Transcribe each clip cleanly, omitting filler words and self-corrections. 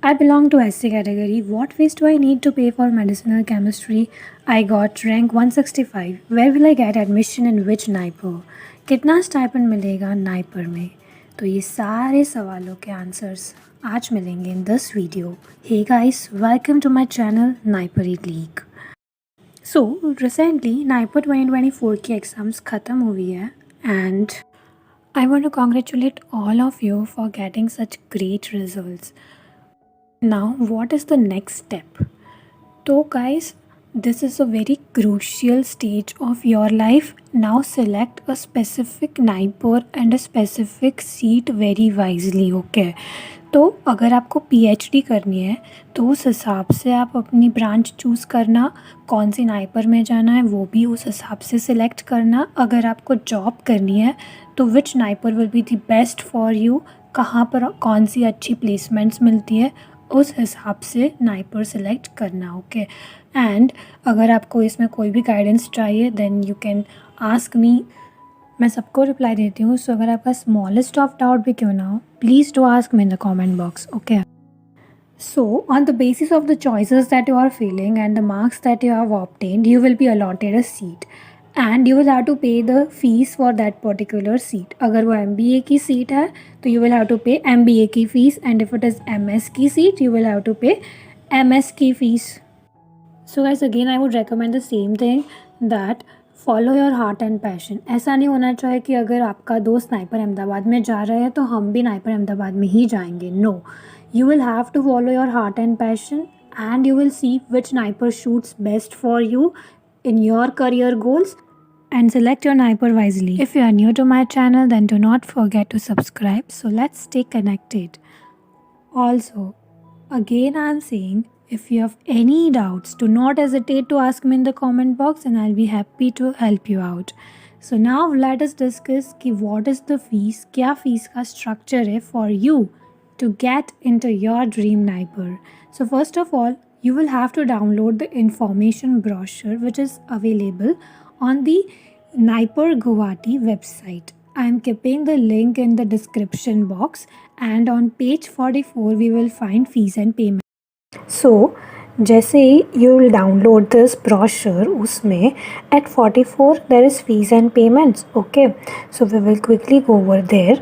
I belong to SC category. What fees do I need to pay for medicinal chemistry? I got rank 165. Where will I get admission in which NIPER? कितना stipend मिलेगा NIPER में? तो ये सारे सवालों के answers आज मिलेंगे in this video. Hey guys, welcome to my channel NIPER league. So recently NIPER 2024 की एग्ज़ाम्स ख़त्म हुई है and I want to congratulate all of you for getting such great results. Now, what is the next step? So, guys, this is a very crucial stage of your life. Now, select a specific NIPER and a specific seat very wisely, okay? तो अगर आपको PhD करनी है तो उस हिसाब से आप अपनी ब्रांच चूज़ करना, कौन सी नाइपर में जाना है वो भी उस हिसाब से सिलेक्ट करना. अगर आपको जॉब करनी है तो which NIPER will be the best for you, कहाँ पर कौन सी अच्छी प्लेसमेंट्स मिलती है उस हिसाब से नाइपर सेलेक्ट करना. ओके एंड अगर आपको इसमें कोई भी गाइडेंस चाहिए then you can ask me. मैं सबको रिप्लाई देती हूँ. सो अगर आपका स्मॉलेस्ट ऑफ डाउट भी क्यों ना हो, please do ask me in the comment box. Okay, so on the basis of the choices that you are feeling and the marks that you have obtained, you will be allotted a seat and you will have to pay the fees for that particular seat. अगर वो MBA की seat है तो you will have to pay MBA की fees and if it is MS की seat you will have to pay MS की fees. So guys, again I would recommend the same thing that follow your heart and passion. ऐसा नहीं होना चाहिए कि अगर आपका दोस्त नाइपर अहमदाबाद में जा रहा है तो हम भी नाइपर अहमदाबाद में ही जाएंगे. No, you will have to follow your heart and passion and you will see which NIPER suits best for you in your career goals and select your NIPER wisely. If you are new to my channel then do not forget to subscribe. So let's stay connected. Also, again I am saying if you have any doubts do not hesitate to ask me in the comment box and I'll be happy to help you out. So now let us discuss कि what is the fees, क्या fees का structure है for you to get into your dream NIPER. So first of all, you will have to download the information brochure which is available on the NIPER Guwahati website. I am keeping the link in the description box and on page 44 we will find fees and payment. So जैसे ही you will download this brochure उसमें at 44 there is fees and payments. Okay, so we will quickly go over there.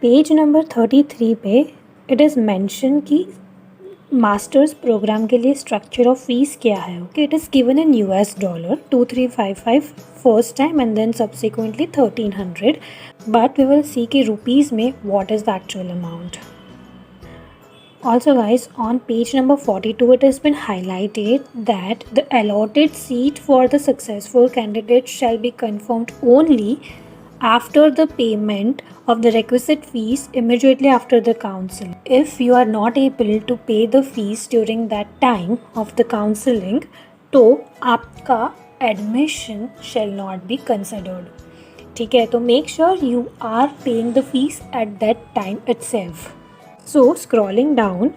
Page number 33 पे it is mention कि masters program के लिए structure of fees क्या है. Okay, it is given in US dollar 2355 first time and then subsequently 1300, but we will see कि rupees में what is the actual amount. Also guys, on page number 42 it has been highlighted that the allotted seat for the successful candidate shall be confirmed only after the payment of the requisite fees immediately after the counseling. If you are not able to pay the fees during that time of the counseling, तो आपका admission shall not be considered. ठीक है, तो make sure you are paying the fees at that time itself. So scrolling down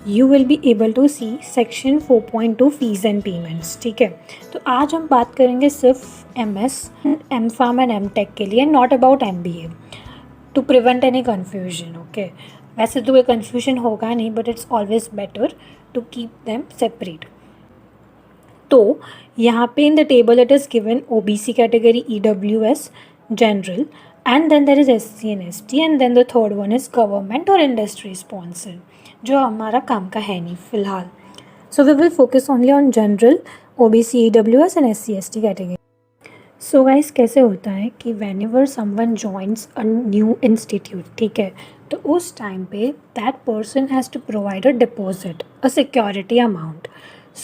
you will be able to see section 4.2 fees and payments. ठीक है, तो आज हम बात करेंगे सिर्फ MS, MPharm एंड MTech के लिए, not about MBA, to prevent any confusion. Okay, वैसे तो कोई कन्फ्यूजन होगा नहीं but it's always better to keep them separate. तो यहाँ पे in the table it is given OBC category, EWS, general, and then there is SC and ST and then the third one is government or industry sponsor, जो हमारा काम का है नहीं फ़िलहाल. So we will focus only on general, OBC, EWS and SC ST category. So guys, कैसे होता है कि whenever someone joins a new institute, ठीक है, तो उस टाइम पे that person has to provide a deposit, a security amount.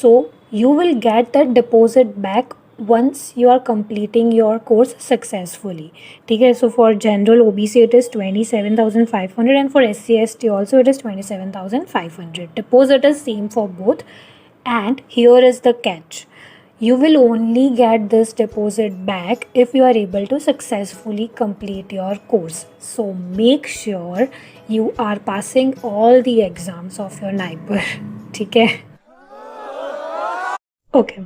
So you will get that deposit back once you are completing your course successfully. ठीक है, so for general OBC it is 27,500 and for SC ST also it is 27,500. Deposit is same for both and here is the catch. You will only get this deposit back if you are able to successfully complete your course. So make sure you are passing all the exams of your NIPER. ठीक है, okay.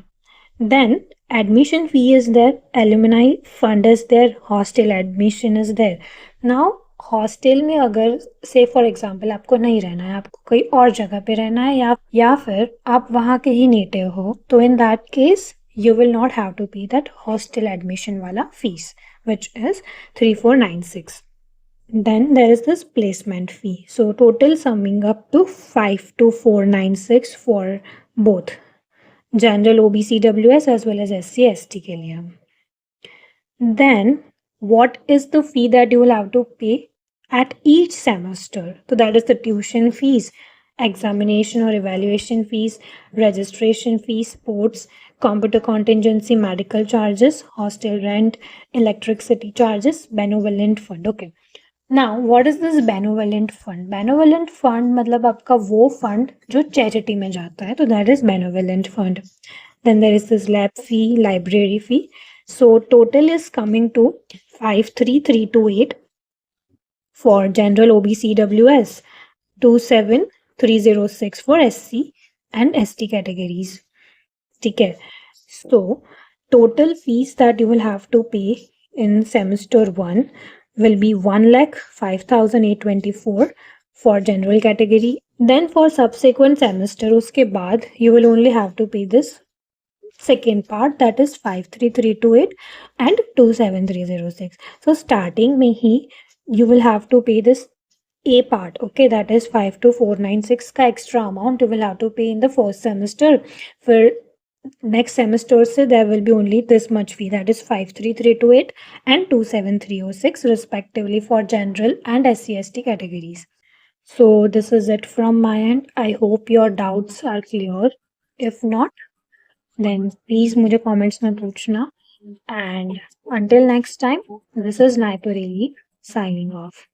Then admission fee is there, alumni fund is there, hostel admission is there. Now hostel में अगर से for example आपको नहीं रहना है, आपको कोई और जगह पे रहना है, या फिर आप वहाँ के ही नेटिव हो, तो in that case you will not have to pay that hostel admission wala fees, which is 3496. Then there is this placement fee, so total summing up to 52496 for both general OBCWS as well as SC ST के लिए. Then what is the fee that you will have to pay at each semester? So that is the tuition fees, examination or evaluation fees, registration fees, sports, computer contingency, medical charges, hostel rent, electricity charges, benevolent fund. Okay. Now what is this benevolent fund? Benevolent fund मतलब आपका वो fund जो charity में जाता है, तो that is benevolent fund. Then there is this lab fee, library fee. So total is coming to 53328 for general OBCWS, 27306 for SC and ST categories. Okay. So total fees that you will have to pay in semester 1 will be 1,05,824 for general category. Then for subsequent semester, uske baad you will only have to pay this second part, that is 53328 and 27306. So starting mein hi you will have to pay this A part, okay, that is 52496 ka extra amount you will have to pay in the first semester. For next semester se there will be only this much fee, that is 53328 and 27306 respectively for general and SC/ST categories. So this is it from my end. I hope your doubts are clear. If not, then please मुझे comments में पूछना. And until next time, this is Naipur Elite signing off.